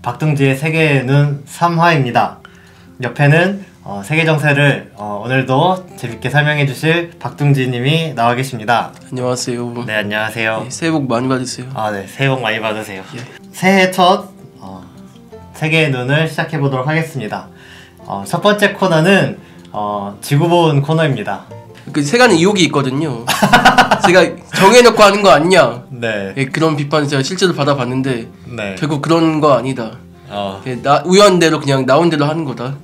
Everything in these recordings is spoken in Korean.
박둥지의 세계의 눈 3화입니다. 옆에는 세계 정세를 오늘도 재밌게 설명해 주실 박둥지님이 나와 계십니다. 안녕하세요. 네, 안녕하세요. 네, 새해 복 많이 받으세요. 네, 새해 복 많이 받으세요. 예. 새해 첫 세계의 눈을 시작해 보도록 하겠습니다. 첫 번째 코너는 지구본 코너입니다. 그 세간에 의혹이 있거든요. 제가 정해놓고 하는 거 아니냐. 네. 예, 그런 비판을 제가 실제로 받아봤는데 네. 결국 그런 거 아니다. 예, 우연대로 그냥 나온 대로 하는 거다.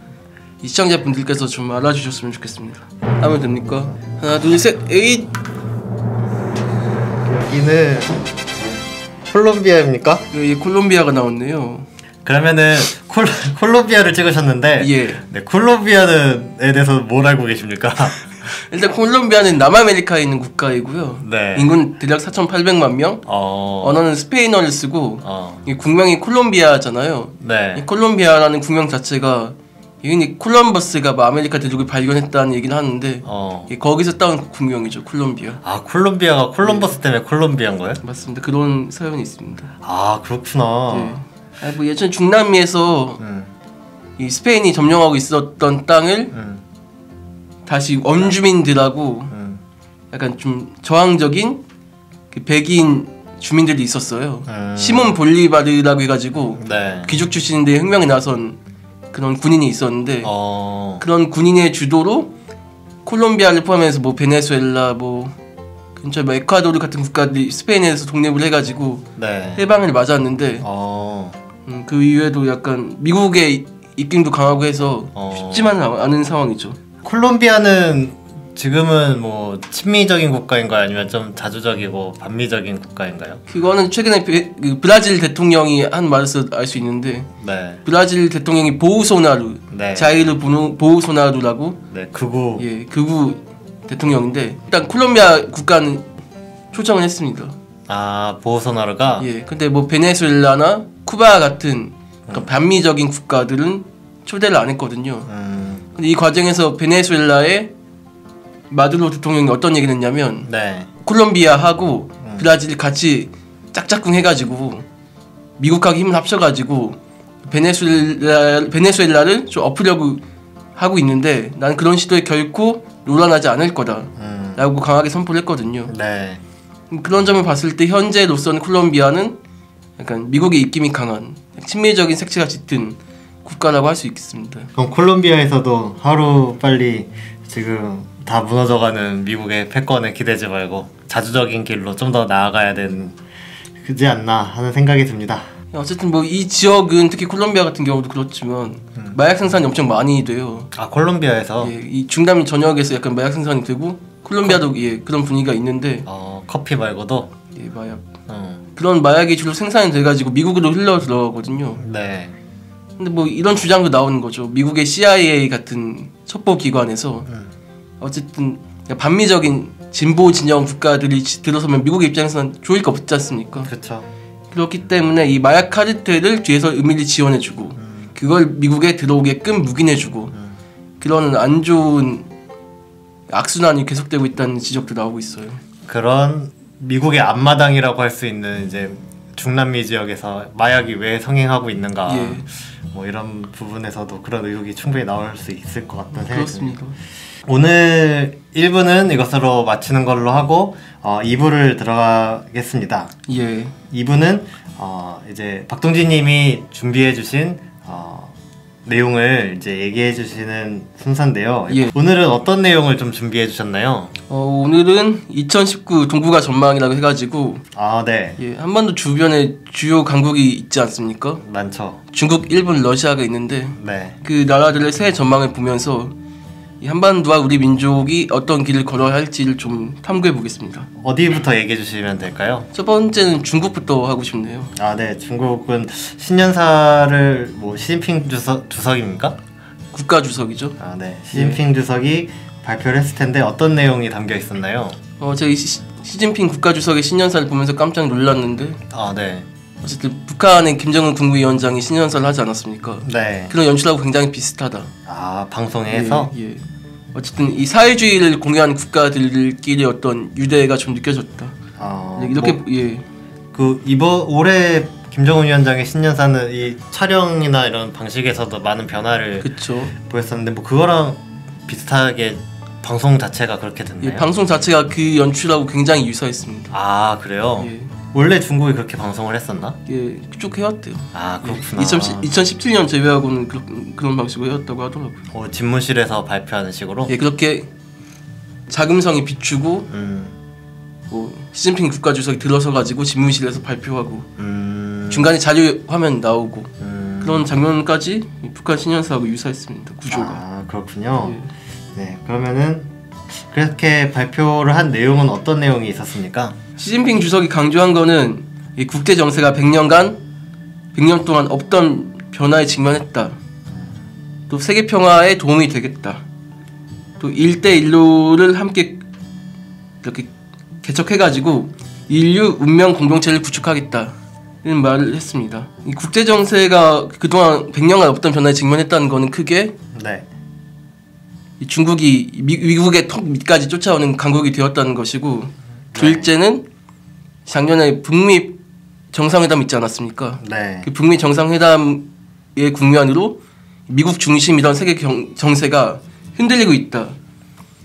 이 시청자분들께서 좀 알아주셨으면 좋겠습니다. 하면 됩니까? 하나 둘 셋 에잇. 여기는 콜롬비아입니까? 예, 콜롬비아가 나왔네요. 그러면은 콜롬비아를 찍으셨는데 예. 네, 콜롬비아에 대해서 뭘 알고 계십니까? 일단 콜롬비아는 남아메리카에 있는 국가이고요. 네. 인구는 대략 4,800만 명. 언어는 스페인어를 쓰고 이 국명이 콜롬비아잖아요. 네. 이 콜롬비아라는 국명 자체가 이 콜럼버스가 아메리카 대륙을 발견했다는 얘기를 하는데 거기서 따온 국명이죠. 콜롬비아. 콜롬비아가 콜럼버스 때문에 콜롬비아인 거예요? 맞습니다. 그런 사연이 있습니다. 그렇구나. 네. 뭐 예전 중남미에서 이 스페인이 점령하고 있었던 땅을 다시 원주민들하고 약간 좀 저항적인 그 백인 주민들이 있었어요. 시몬 볼리바르라고 해가지고 네. 귀족 출신인데 혁명에 나선 그런 군인이 있었는데 그런 군인의 주도로 콜롬비아를 포함해서 뭐 베네수엘라 뭐 근처 뭐 에콰도르 같은 국가들이 스페인에서 독립을 해가지고 네. 해방을 맞았는데 그 이후에도 약간 미국의 입김도 강하고 해서 쉽지만은 않은 상황이죠. 콜롬비아는 지금은 뭐 친미적인 국가인가요? 아니면 좀 자주적이고 반미적인 국가인가요? 그거는 최근에 브라질 대통령이 한 말에서 알 수 있는데 네. 브라질 대통령이 보우소나루, 네. 자이르 보우소나루라고 네, 극우. 예, 극우 대통령인데 일단 콜롬비아 국가는 초청을 했습니다. 보우소나루가? 예, 근데 뭐 베네수엘라나 쿠바 같은 그러니까 반미적인 국가들은 초대를 안 했거든요. 근데 이 과정에서 베네수엘라의 마두로 대통령이 어떤 얘기를 했냐면 네. 콜롬비아하고 브라질이 같이 짝짝꿍 해가지고 미국하고 힘을 합쳐가지고 베네수엘라를 좀 엎으려고 하고 있는데 난 그런 시도에 결코 노란하지 않을 거다 라고 강하게 선포를 했거든요. 네. 그런 점을 봤을 때 현재로서는 콜롬비아는 약간 미국의 입김이 강한 친미적인 색채가 짙은 국가라고 할 수 있겠습니다. 그럼 콜롬비아에서도 하루 빨리 지금 다 무너져가는 미국의 패권에 기대지 말고 자주적인 길로 좀 더 나아가야 되지 않나 하는 생각이 듭니다. 어쨌든 뭐 이 지역은 특히 콜롬비아 같은 경우도 그렇지만 마약 생산이 엄청 많이 돼요. 콜롬비아에서? 예, 이 중남미 전역에서 약간 마약 생산이 되고 콜롬비아도 예, 그런 분위기가 있는데 커피 말고도? 예, 마약. 그런 마약이 주로 생산이 돼가지고 미국으로 흘러 들어가거든요. 네. 근데 뭐 이런 주장도 나오는 거죠. 미국의 CIA 같은 첩보 기관에서 어쨌든 반미적인 진보 진영 국가들이 들어서면 미국의 입장에서는 좋을 거 없지 않습니까? 그렇죠. 그렇기 때문에 이 마약 카르텔을 뒤에서 은밀히 지원해주고 그걸 미국에 들어오게끔 묵인해주고 그런 안 좋은 악순환이 계속되고 있다는 지적도 나오고 있어요. 그런 미국의 앞마당이라고 할 수 있는 이제 중남미 지역에서 마약이 왜 성행하고 있는가 뭐 이런 부분에서도 그런 의혹이 충분히 나올 수 있을 것 같다는 생각이 듭니다. 오늘 1부는 이것으로 마치는 걸로 하고 2부를 들어가겠습니다. 예. 2부는 이제 박동진님이 준비해주신 내용을 이제 얘기해주시는 순서인데요. 예. 오늘은 어떤 내용을 좀 준비해주셨나요? 오늘은 2019 동북아 전망이라고 해가지고 네. 예, 한반도 주변에 주요 강국이 있지 않습니까? 많죠. 중국, 일본, 러시아가 있는데 네. 그 나라들의 새해 전망을 보면서 이 한반도와 우리 민족이 어떤 길을 걸어야 할지를 좀 탐구해 보겠습니다. 어디부터 얘기해 주시면 될까요? 첫 번째는 중국부터 하고 싶네요. 네. 중국은 신년사를 뭐 시진핑 주석입니까? 국가 주석이죠. 네. 시진핑 주석이 발표를 했을 텐데 어떤 내용이 담겨 있었나요? 제가 시진핑 국가 주석의 신년사를 보면서 깜짝 놀랐는데 네. 어쨌든 북한의 김정은 국무위원장이 신년사를 하지 않았습니까? 네. 그런 연출하고 굉장히 비슷하다. 방송에서? 예. 어쨌든 이 사회주의를 공유하는 국가들끼리 어떤 유대가 좀 느껴졌다. 이렇게 올해 김정은 위원장의 신년사는 이 촬영이나 이런 방식에서도 많은 변화를 그쵸. 보였었는데 뭐 그거랑 비슷하게 방송 자체가 그렇게 됐나요? 예, 방송 자체가 그 연출하고 굉장히 유사했습니다. 아 그래요? 예. 원래 중국이 그렇게 방송을 했었나? 예, 쭉 해왔대요. 아 그렇구나. 2017년 제외하고는 그런 방식으로 해왔다고 하더라고요. 집무실에서 발표하는 식으로? 예, 그렇게 자금성이 비추고 뭐 시진핑 국가주석이 들어서 가지고 집무실에서 발표하고 중간에 자료 화면 나오고 그런 장면까지 북한 신년사하고 유사했습니다. 구조가. 아 그렇군요. 예. 네, 그러면은 그렇게 발표를 한 내용은 어떤 내용이 있었습니까? 시진핑 주석이 강조한 거는 이 국제 정세가 100년 동안 없던 변화에 직면했다. 또 세계 평화에 도움이 되겠다. 또 1대1로를 함께 이렇게 개척해가지고 인류 운명 공동체를 구축하겠다. 이런 말을 했습니다. 이 국제 정세가 그동안 100년간 없던 변화에 직면했다는 거는 크게 네. 이 중국이 미국의 턱 밑까지 쫓아오는 강국이 되었다는 것이고 둘째는 작년에 북미 정상회담 있지 않았습니까? 네. 그 북미 정상회담의 국면으로 미국 중심 이런 세계 정세가 흔들리고 있다.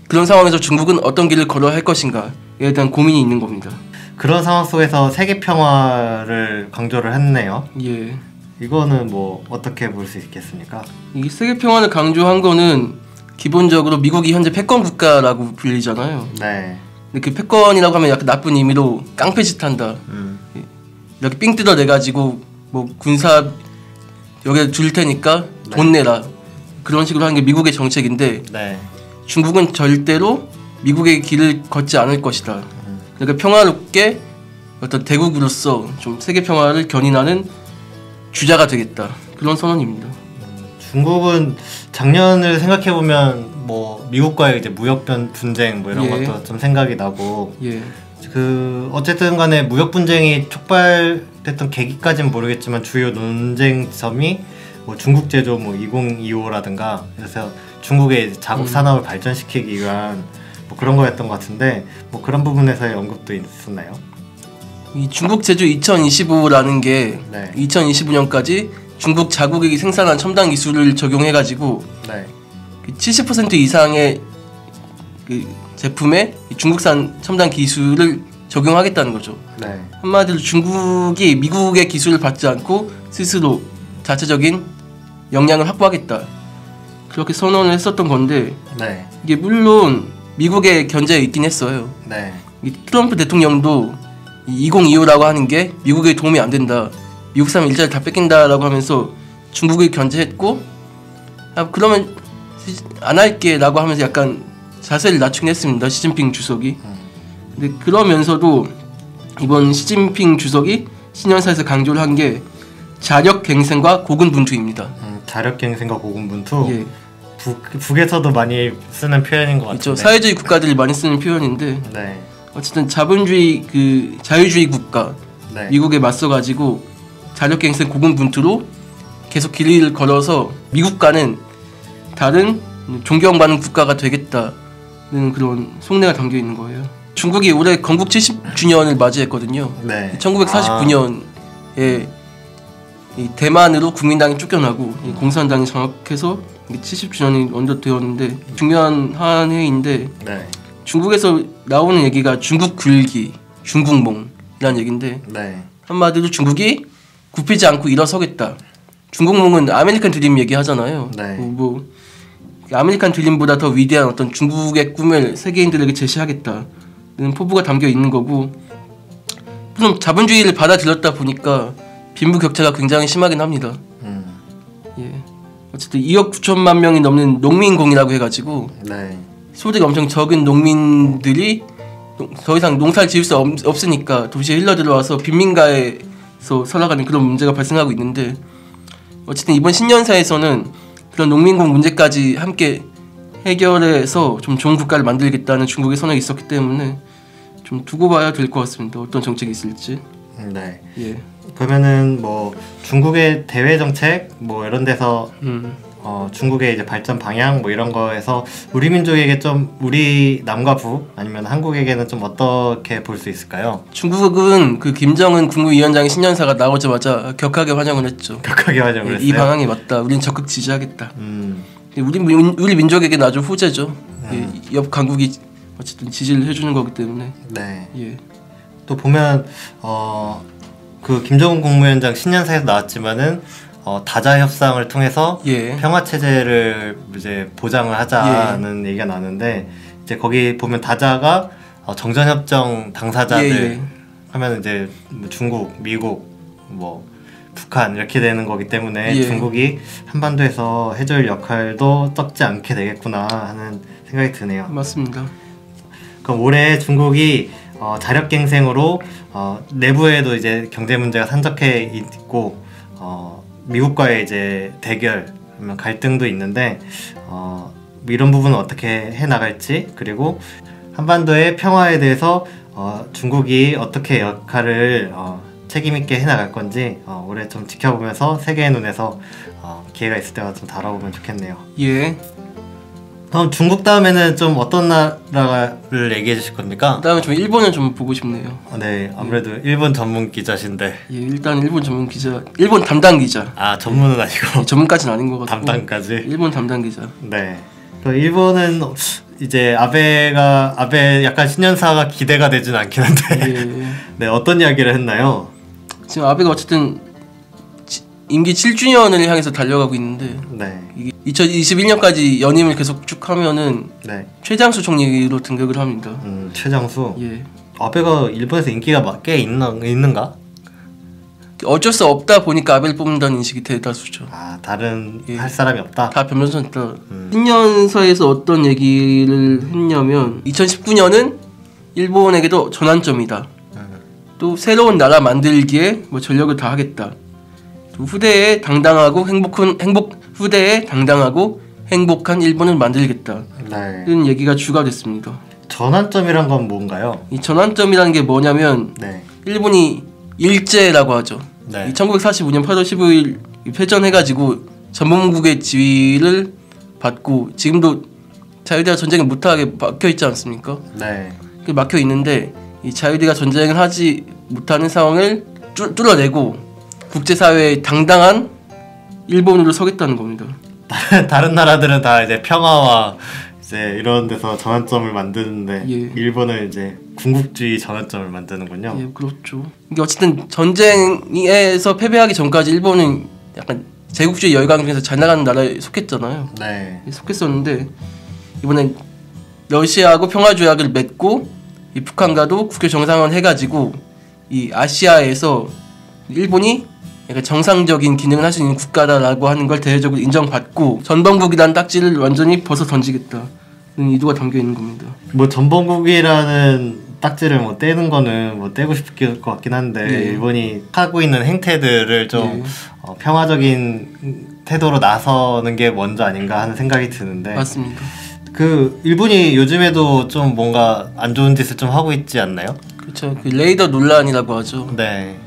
그런 상황에서 중국은 어떤 길을 걸어야 할 것인가에 대한 고민이 있는 겁니다. 그런 상황 속에서 세계 평화를 강조를 했네요. 예. 이거는 뭐 어떻게 볼 수 있겠습니까? 이 세계 평화를 강조한 거는 기본적으로 미국이 현재 패권 국가라고 불리잖아요. 네. 근데 그 패권이라고 하면 약간 나쁜 의미로 깡패짓 한다. 이렇게 삥 뜯어내가지고 뭐 군사 여기에 줄 테니까 돈 내라. 그런 식으로 하는 게 미국의 정책인데 네. 중국은 절대로 미국의 길을 걷지 않을 것이다. 그러니까 평화롭게 어떤 대국으로서 좀 세계 평화를 견인하는 주자가 되겠다. 그런 선언입니다. 중국은 작년을 생각해 보면 뭐 미국과의 이제 무역 분쟁 뭐 이런 것도 좀 생각이 나고 그 어쨌든 간에 무역 분쟁이 촉발됐던 계기까지는 모르겠지만 주요 논쟁점이 뭐 중국 제조 뭐 2025라든가 그래서 중국의 자국 산업을 발전시키기 위한 뭐 그런 거였던 것 같은데 뭐 그런 부분에서의 언급도 있었나요? 이 중국 제조 2025라는 게 네. 2025년까지 중국 자국이 생산한 첨단 기술을 적용해가지고 네. 70% 이상의 그 제품에 중국산 첨단 기술을 적용하겠다는 거죠. 네. 한마디로 중국이 미국의 기술을 받지 않고 스스로 자체적인 역량을 확보하겠다. 그렇게 선언을 했었던 건데 네. 이게 물론 미국의 견제에 있긴 했어요. 네. 이 트럼프 대통령도 2025라고 하는 게 미국에 도움이 안 된다. 미국 사람 일자리 다 뺏긴다라고 하면서 중국을 견제했고 그러면 안 할게 라고 하면서 약간 자세를 낮추긴 했습니다. 시진핑 주석이. 근데 그러면서도 이번 시진핑 주석이 신년사에서 강조를 한 게 자력갱생과 고군분투입니다. 자력갱생과 고군분투? 예. 북에서도 많이 쓰는 표현인 것 같은데. 그렇죠. 사회주의 국가들이 많이 쓰는 표현인데 네. 어쨌든 자본주의 그 자유주의 국가 네. 미국에 맞서가지고 자력갱생 고군분투로 계속 길을 걸어서 미국과는 다른 존경받는 국가가 되겠다는 그런 속내가 담겨 있는 거예요. 중국이 올해 건국 70주년을 맞이했거든요. 네. 1949년에 이 대만으로 국민당이 쫓겨나고 공산당이 장악해서 70주년이 언저되었는데 중요한 한 해인데 네. 중국에서 나오는 얘기가 중국 굴기, 중국몽이라는 얘기인데 네. 한마디로 중국이 굽히지 않고 일어서겠다. 중국몽은 아메리칸 드림 얘기하잖아요. 네. 뭐 아메리칸 드림보다 더 위대한 어떤 중국의 꿈을 세계인들에게 제시하겠다는 포부가 담겨 있는 거고 물론 자본주의를 받아들였다 보니까 빈부격차가 굉장히 심하긴 합니다. 예. 어쨌든 2억 9천만 명이 넘는 농민공이라고 해가지고 네. 소득이 엄청 적은 농민들이 더 이상 농사를 지을 수 없으니까 도시에 흘러 들어와서 빈민가에서 살아가는 그런 문제가 발생하고 있는데 어쨌든 이번 신년사에서는 그런 농민공 문제까지 함께 해결해서 좀 좋은 국가를 만들겠다는 중국의 선언이 있었기 때문에 좀 두고 봐야 될 것 같습니다. 어떤 정책이 있을지. 네. 예. 그러면은 뭐 중국의 대외 정책 뭐 이런 데서 중국의 이제 발전 방향 뭐 이런 거에서 우리 민족에게 좀 우리 남과 북 아니면 한국에게는 좀 어떻게 볼 수 있을까요? 중국은 그 김정은 국무위원장의 신년사가 나오자마자 격하게 환영을 했죠. 격하게 환영을 했어요. 이 방향이 맞다. 우리는 적극 지지하겠다. 우리 민족에게는 아주 호재죠. 옆 강국이 어쨌든 지지를 해주는 거기 때문에. 네. 예. 또 보면 그 김정은 국무위원장 신년사에서 나왔지만은 다자 협상을 통해서 평화 체제를 이제 보장을 하자는 얘기가 나는데 이제 거기 보면 다자가 정전 협정 당사자들 하면 이제 중국, 미국, 뭐 북한 이렇게 되는 거기 때문에 중국이 한반도에서 해줄 역할도 적지 않게 되겠구나 하는 생각이 드네요. 맞습니다. 그럼 올해 중국이 자력갱생으로 내부에도 이제 경제 문제가 산적해 있고 미국과의 이제 대결, 갈등도 있는데 이런 부분은 어떻게 해 나갈지 그리고 한반도의 평화에 대해서 중국이 어떻게 역할을 책임 있게 해 나갈 건지 올해 좀 지켜보면서 세계의 눈에서 기회가 있을 때마다 좀 다뤄보면 좋겠네요. 예. 그럼 중국 다음에는 좀 어떤 나라를 얘기해 주실 겁니까? 그다음에 좀 일본을 좀 보고 싶네요. 네, 아무래도 일본 전문 기자신데. 예, 일단 일본 전문 기자, 일본 담당 기자. 아, 전문은 아니고. 전문까지는 아닌 것 같고. 담당까지. 일본 담당 기자. 네. 그 일본은 이제 아베 약간 신년사가 기대가 되진 않긴 한데. 네, 어떤 이야기를 했나요? 지금 아베가 어쨌든 임기 7주년을 향해서 달려가고 있는데. 네. 이게 2021년까지 연임을 계속 쭉 하면은 최장수 총리로 등극을 합니다. 최장수. 예. 아베가 일본에서 인기가 꽤 있는가? 어쩔 수 없다 보니까 아베를 뽑는다는 인식이 대다수죠. 아, 다른 할 사람이 없다. 다 변변선 있다. 신년사에서 어떤 얘기를 했냐면 2019년은 일본에게도 전환점이다. 또 새로운 나라 만들기에 뭐 전력을 다하겠다. 후대에 당당하고 행복한 일본을 만들겠다. 네. 이런 얘기가 주가 됐습니다. 전환점이란 건 뭔가요? 이 전환점이라는 게 뭐냐면 일본이 일제라고 하죠. 1945년 8월 15일 패전해가지고 전범국의 지위를 받고 지금도 자유대가 전쟁을 못하게 막혀있지 않습니까? 네. 막혀 있는데 이 자유대가 전쟁을 하지 못하는 상황을 뚫어내고 국제사회에 당당한 일본으로 서겠다는 겁니다. 다른 나라들은 다 이제 평화와 이제 이런 데서 전환점을 만드는데 일본은 이제 군국주의 전환점을 만드는군요. 예, 그렇죠. 이게 어쨌든 전쟁에서 패배하기 전까지 일본은 약간 제국주의 열강 중에서 잘 나가는 나라에 속했잖아요. 네. 속했었는데 이번엔 러시아하고 평화조약을 맺고 이 북한과도 국교 정상화를 해가지고 이 아시아에서 일본이 약간 정상적인 기능을 할 수 있는 국가다라고 하는 걸 대외적으로 인정받고 전범국이라는 딱지를 완전히 벗어 던지겠다. 이유가 담겨 있는 겁니다. 뭐 전범국이라는 딱지를 뭐 떼는 거는 뭐 떼고 싶을 것 같긴 한데 일본이 하고 있는 행태들을 좀 평화적인 태도로 나서는 게 먼저 아닌가 하는 생각이 드는데. 맞습니다. 그 일본이 요즘에도 좀 뭔가 안 좋은 짓을 좀 하고 있지 않나요? 그렇죠. 그 레이더 논란이라고 하죠. 네.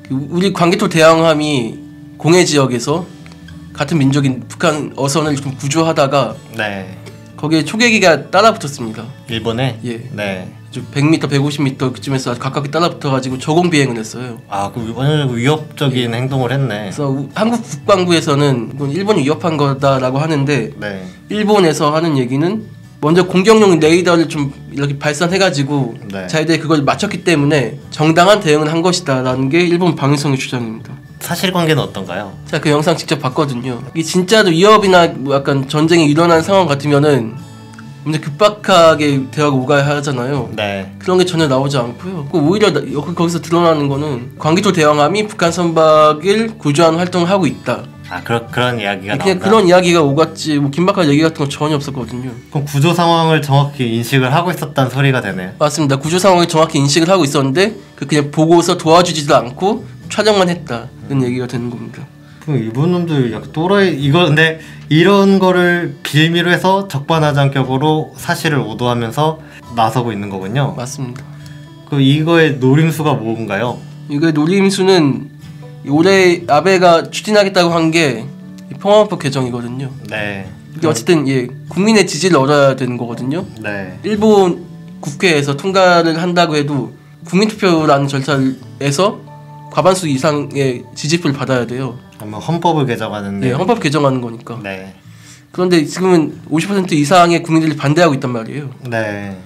우리 광개토 대항함이 공해 지역에서 같은 민족인 북한 어선을 좀 구조하다가 거기에 초계기가 따라붙었습니다. 일본에? 예. 네. 100m, 150m 그쯤에서 가깝게 따라붙어가지고 저공 비행을 했어요. 아, 그 완전 위협적인 행동을 했네. 그래서 한국 국방부에서는 이건 일본이 위협한 거다라고 하는데 일본에서 하는 얘기는 먼저 공격용 레이더를 좀 이렇게 발산해가지고 자유대에 그걸 맞췄기 때문에 정당한 대응을 한 것이다라는 게 일본 방위성의 주장입니다. 사실관계는 어떤가요? 제가 그 영상 직접 봤거든요. 이게 진짜로 위협이나 뭐 약간 전쟁이 일어난 상황 같으면은 근데 급박하게 대화가 오가야 하잖아요. 그런 게 전혀 나오지 않고요. 오히려 거기서 드러나는 거는 광개토 대항함이 북한 선박을 구조하는 활동을 하고 있다. 아, 그런 이야기가 그냥 나온다? 그런 이야기가 오갔지 뭐 긴박한 얘기 같은 건 전혀 없었거든요. 그럼 구조 상황을 정확히 인식을 하고 있었다는 소리가 되네요. 맞습니다. 구조 상황을 정확히 인식을 하고 있었는데 그냥 보고서 도와주지도 않고 촬영만 했다. 이런 얘기가 되는 겁니다. 그럼 일본 놈들 약간 또라이 이거 근데 이런 거를 빌미로 해서 적반하장격으로 사실을 오도하면서 나서고 있는 거군요. 맞습니다. 그 이거의 노림수가 뭔가요? 이거의 노림수는 올해 아베가 추진하겠다고 한 게 평화헌법 개정이거든요. 네. 이게 어쨌든 예 국민의 지지를 얻어야 되는 거거든요. 네. 일본 국회에서 통과를 한다고 해도 국민투표라는 절차에서 과반수 이상의 지지표를 받아야 돼요. 그러면 헌법을 개정하는데. 예, 헌법 개정하는 거니까. 네. 그런데 지금은 50% 이상의 국민들이 반대하고 있단 말이에요. 네.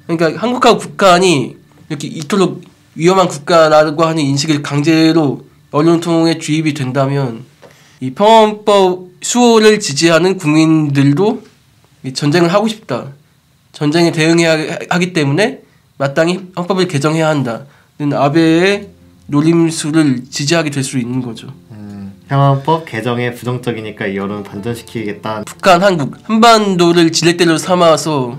그러니까 한국하고 북한이 이렇게 이토록 위험한 국가라고 하는 인식을 강제로 언론 통해 주입이 된다면 이 평화헌법 수호를 지지하는 국민들도 전쟁을 하고 싶다. 전쟁에 대응해야 하기 때문에 마땅히 헌법을 개정해야 한다는 아베의 노림수를 지지하게 될 수 있는 거죠. 평화헌법 개정에 부정적이니까 이 여론을 반전시키겠다. 북한, 한국, 한반도를 지렛대로 삼아서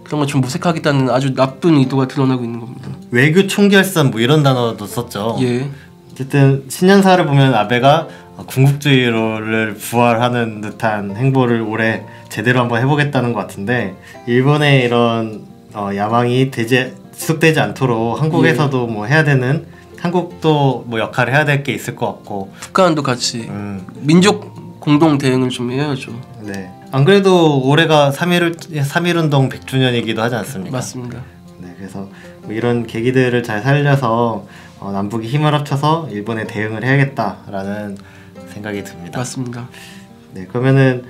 그런 걸 좀 모색하겠다는 아주 나쁜 의도가 드러나고 있는 겁니다. 외교 총결선 뭐 이런 단어도 썼죠. 예. 어쨌든 신년사를 보면 아베가 군국주의를 부활하는 듯한 행보를 올해 제대로 한번 해보겠다는 것 같은데 일본의 이런 야망이 지속되지 않도록 한국에서도 뭐 해야 되는 한국도 뭐 역할을 해야 될 게 있을 것 같고 북한도 같이 민족 공동 대응을 좀 해야죠. 네. 안 그래도 올해가 3.1운동 100주년이기도 하지 않습니까? 맞습니다. 네, 그래서 뭐 이런 계기들을 잘 살려서 남북이 힘을 합쳐서 일본에 대응을 해야겠다라는 생각이 듭니다. 맞습니다. 네, 그러면은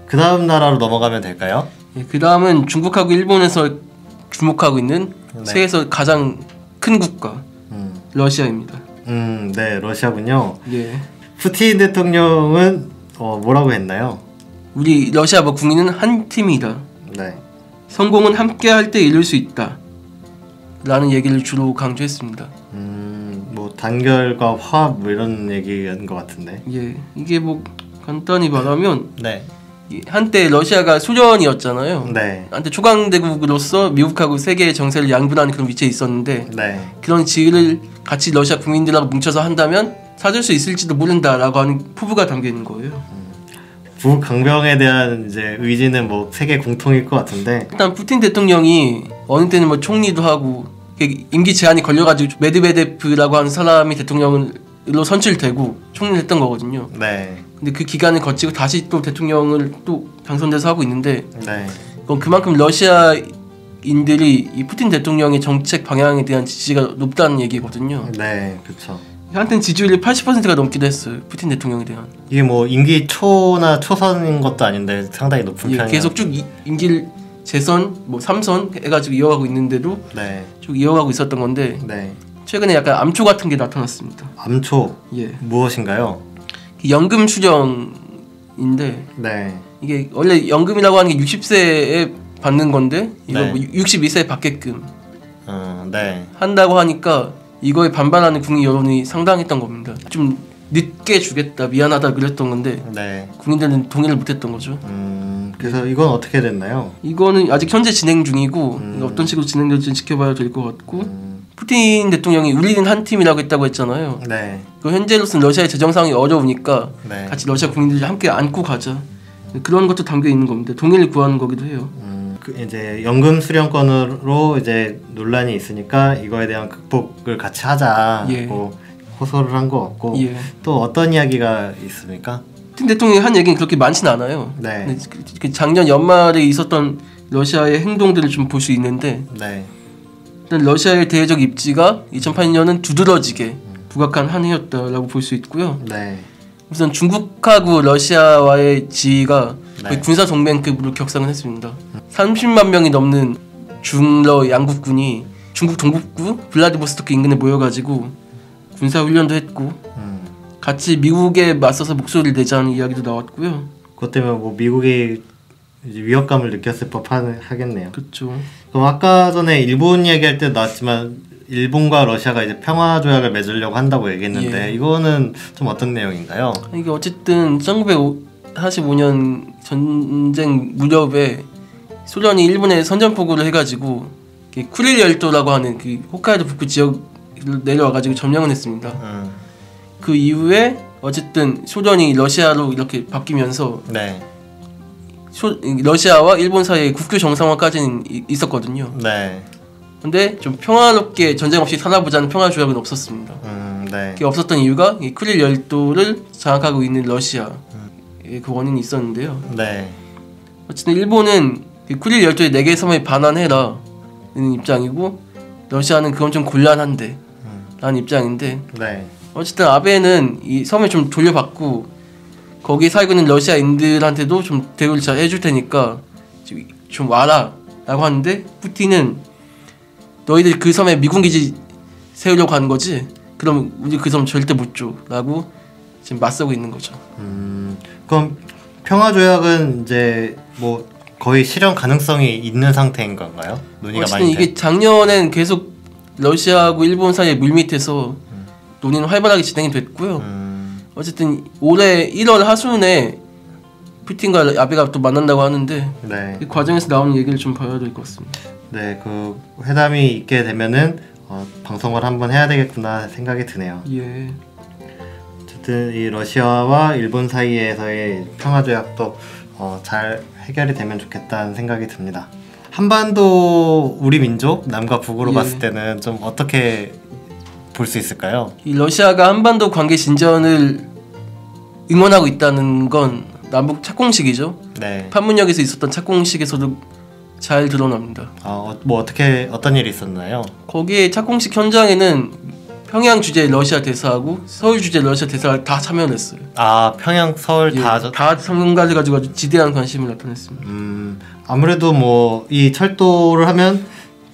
그 다음 나라로 넘어가면 될까요? 예, 그 다음은 중국하고 일본에서 주목하고 있는 네. 세계에서 가장 큰 국가 러시아입니다. 네, 러시아군요. 예. 푸틴 대통령은 뭐라고 했나요? 우리 러시아 국민은 한 팀이다. 네. 성공은 함께 할 때 이룰 수 있다. 라는 얘기를 주로 강조했습니다. 뭐 단결과 화합 뭐 이런 얘기인 것 같은데. 예, 이게 뭐 간단히 말하면 네. 한때 러시아가 소련이었잖아요. 네. 한때 초강대국으로서 미국하고 세계의 정세를 양분하는 그런 위치에 있었는데 네. 그런 지위를 같이 러시아 국민들하고 뭉쳐서 한다면 찾을 수 있을지도 모른다라고 하는 포부가 담겨 있는 거예요. 북강병에 대한 이제 의지는 뭐 세계 공통일 것 같은데 일단 푸틴 대통령이 어느 때는 뭐 총리도 하고 임기 제한이 걸려가지고 메드베데프라고 하는 사람이 대통령으로 선출되고 총리를 했던 거거든요. 네. 근데 그 기간을 거치고 다시 또 대통령을 또 당선돼서 하고 있는데 네. 그건 그만큼 러시아인들이 이 푸틴 대통령의 정책 방향에 대한 지지가 높다는 얘기거든요. 네, 그렇죠. 한때는 지지율이 80%가 넘기도 했어요. 푸틴 대통령에 대한. 이게 뭐 임기 초나 초선인 것도 아닌데 상당히 높은 편이에요. 계속 쭉 임기를 재선, 뭐 3선 해가지고 이어가고 있는데도 네. 쭉 이어가고 있었던 건데 네. 최근에 약간 암초 같은 게 나타났습니다. 암초? 예. 무엇인가요? 연금 수령인데 네. 이게 원래 연금이라고 하는 게 60세에 받는 건데 이거 네. 뭐 62세에 받게끔 네. 한다고 하니까 이거에 반발하는 국민 여론이 상당했던 겁니다. 좀 늦게 주겠다, 미안하다 그랬던 건데 네. 국민들은 동의를 못했던 거죠. 그래서 이건 어떻게 됐나요? 이거는 아직 현재 진행 중이고 어떤 식으로 진행될지 지켜봐야 될 것 같고 푸틴 대통령이 우리는 한 팀이라고 했다고 했잖아요. 네. 그 현재로서는 러시아의 재정 상황이 어려우니까 네. 같이 러시아 국민들이 함께 안고 가자. 그런 것도 담겨 있는 겁니다. 동의를 구하는 거기도 해요. 이제 연금 수령권으로 이제 논란이 있으니까 이거에 대한 극복을 같이 하자고 예. 호소를 한 것 같고 예. 또 어떤 이야기가 있습니까? 푸틴 대통령이 한 얘기는 그렇게 많지는 않아요. 네. 근데 그 작년 연말에 있었던 러시아의 행동들을 좀 볼 수 있는데 네. 일단 러시아의 대외적 입지가 2008년은 두드러지게 부각한 한 해였다라고 볼 수 있고요. 네. 우선 중국하고 러시아와의 지위가 네. 거의 군사 동맹급으로 격상을 했습니다. 30만 명이 넘는 중러 양국군이 중국 동북부 블라디보스토크 인근에 모여가지고 군사 훈련도 했고 같이 미국에 맞서서 목소리를 내자는 이야기도 나왔고요. 그것 때문에 뭐 미국이 이제 위협감을 느꼈을 법하겠네요. 그렇죠. 그럼 아까 전에 일본 이야기할 때 나왔지만 일본과 러시아가 이제 평화 조약을 맺으려고 한다고 얘기했는데 예. 이거는 좀 어떤 내용인가요? 이게 어쨌든 1945년 전쟁 무렵에 소련이 일본에 선전포고를 해가지고 쿠릴 열도라고 하는 그 홋카이도 북부 지역을 내려와가지고 점령을 했습니다. 그 이후에 어쨌든 소련이 러시아로 이렇게 바뀌면서 네. 러시아와 일본 사이에 국교 정상화까지는 있었거든요. 네. 근데 좀 평화롭게 전쟁 없이 살아보자는 평화 조약은 없었습니다. 네. 그게 없었던 이유가 이 쿠릴 열도를 장악하고 있는 러시아 그 원인이 있었는데요. 네. 어쨌든 일본은 쿠릴 열도의 4개의 섬에 반환해라 는 입장이고 러시아는 그건 좀 곤란한데 라는 입장인데 네. 어쨌든 아베는 이 섬을 좀 돌려받고 거기 살고 있는 러시아인들한테도 좀 대우를 잘 해줄 테니까 좀 와라 라고 하는데 푸틴은 너희들 그 섬에 미군기지 세우려고 하는 거지? 그럼 우리 그 섬 절대 못 줘 라고 지금 맞서고 있는 거죠. 그럼 평화조약은 이제 뭐 거의 실현 가능성이 있는 상태인 건가요? 논의가 많이 이게 작년엔 계속 러시아하고 일본 사이에 물밑에서 논의는 활발하게 진행이 됐고요. 어쨌든 올해 1월 하순에 푸틴과 아베가 또 만난다고 하는데 네. 이 과정에서 나오는 얘기를 좀 봐야 될 것 같습니다. 네, 그 회담이 있게 되면은 방송을 한번 해야 되겠구나 생각이 드네요. 예. 어쨌든 이 러시아와 일본 사이에서의 평화조약도 잘 해결이 되면 좋겠다는 생각이 듭니다. 한반도 우리 민족 남과 북으로 봤을 때는 좀 어떻게 볼 수 있을까요? 이 러시아가 한반도 관계 진전을 응원하고 있다는 건 남북 착공식이죠. 네. 판문역에서 있었던 착공식에서도 잘 드러납니다. 뭐 어떤 일이 있었나요? 거기에 착공식 현장에는 평양 주재 러시아 대사하고 서울 주재 러시아 대사가 다 참여를 했어요. 평양, 서울 다 참가를 가지고 아주 지대한 관심을 나타냈습니다. 아무래도 뭐 이 철도를 하면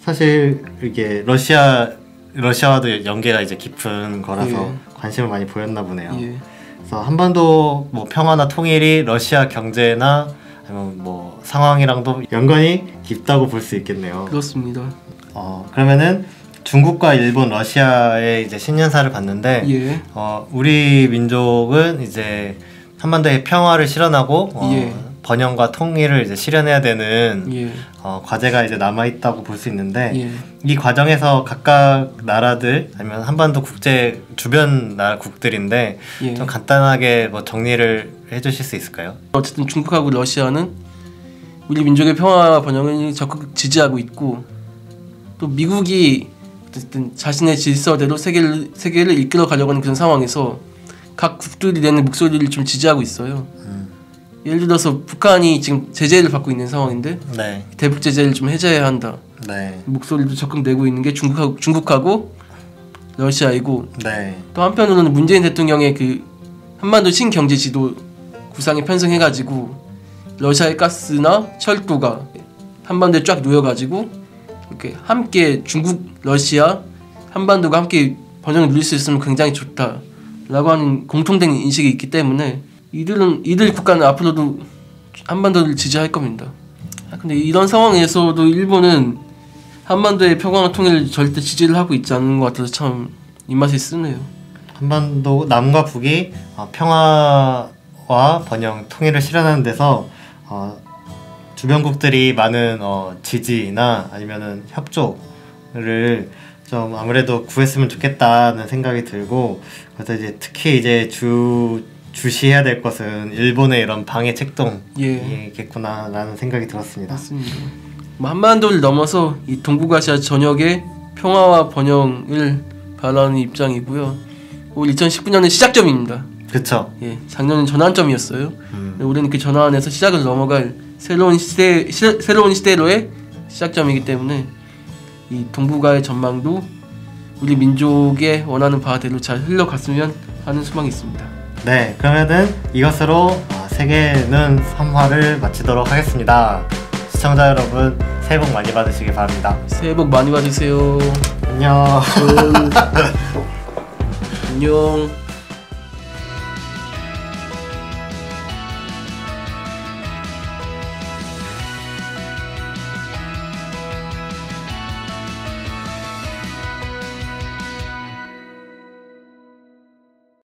사실 이게 러시아와도 연계가 이제 깊은 거라서 관심을 많이 보였나 보네요. 그래서 한반도 뭐 평화나 통일이 러시아 경제나 아니면 뭐 상황이랑도 연관이 깊다고 볼 수 있겠네요. 그렇습니다. 그러면은 중국과 일본, 러시아의 이제 신년사를 봤는데 우리 민족은 이제 한반도의 평화를 실현하고 번영과 통일을 이제 실현해야 되는 과제가 이제 남아 있다고 볼 수 있는데 이 과정에서 각각 나라들 아니면 한반도 국제 주변 나라국들인데 좀 간단하게 뭐 정리를 해주실 수 있을까요? 어쨌든 중국하고 러시아는 우리 민족의 평화와 번영을 적극 지지하고 있고 또 미국이 어쨌든 자신의 질서대로 세계를 이끌어 가려고 하는 그런 상황에서 각 국들이 내는 목소리를 좀 지지하고 있어요. 예를 들어서 북한이 지금 제재를 받고 있는 상황인데 대북 제재를 좀 해제해야 한다. 목소리도 적극 내고 있는 게 중국하고 러시아이고 또 한편으로는 문재인 대통령의 그 한반도 신경제 지도 구상에 편승해가지고 러시아의 가스나 철도가 한반도에 쫙 놓여가지고 이렇게 함께 중국, 러시아, 한반도가 함께 번영을 누릴 수 있으면 굉장히 좋다라고 하는 공통된 인식이 있기 때문에 이들 국가는 앞으로도 한반도를 지지할 겁니다. 근데 이런 상황에서도 일본은 한반도의 평화와 통일을 절대 지지를 하고 있지 않는 것 같아서 참 입맛이 쓰네요. 한반도 남과 북이 평화와 번영, 통일을 실현하는 데서 주변국들이 많은 지지나 아니면은 협조를 좀 아무래도 구했으면 좋겠다는 생각이 들고 그래서 이제 특히 이제 주시해야 될 것은 일본의 이런 방해 책동이겠구나라는 생각이 들었습니다. 맞습니다. 한반도를 넘어서 이 동북아시아 전역의 평화와 번영을 바라는 입장이고요. 올 2019년은 시작점입니다. 그렇죠. 작년은 전환점이었어요. 올해는 그 전환에서 시작을 넘어갈 새로운 시대로의 시작점이기 때문에 이 동북아의 전망도 우리 민족의 원하는 바대로 잘 흘러갔으면 하는 소망이 있습니다. 네, 그러면은 이것으로 세계는 3화를 마치도록 하겠습니다. 시청자 여러분 새해 복 많이 받으시길 바랍니다. 새해 복 많이 받으세요. 안녕. 안녕.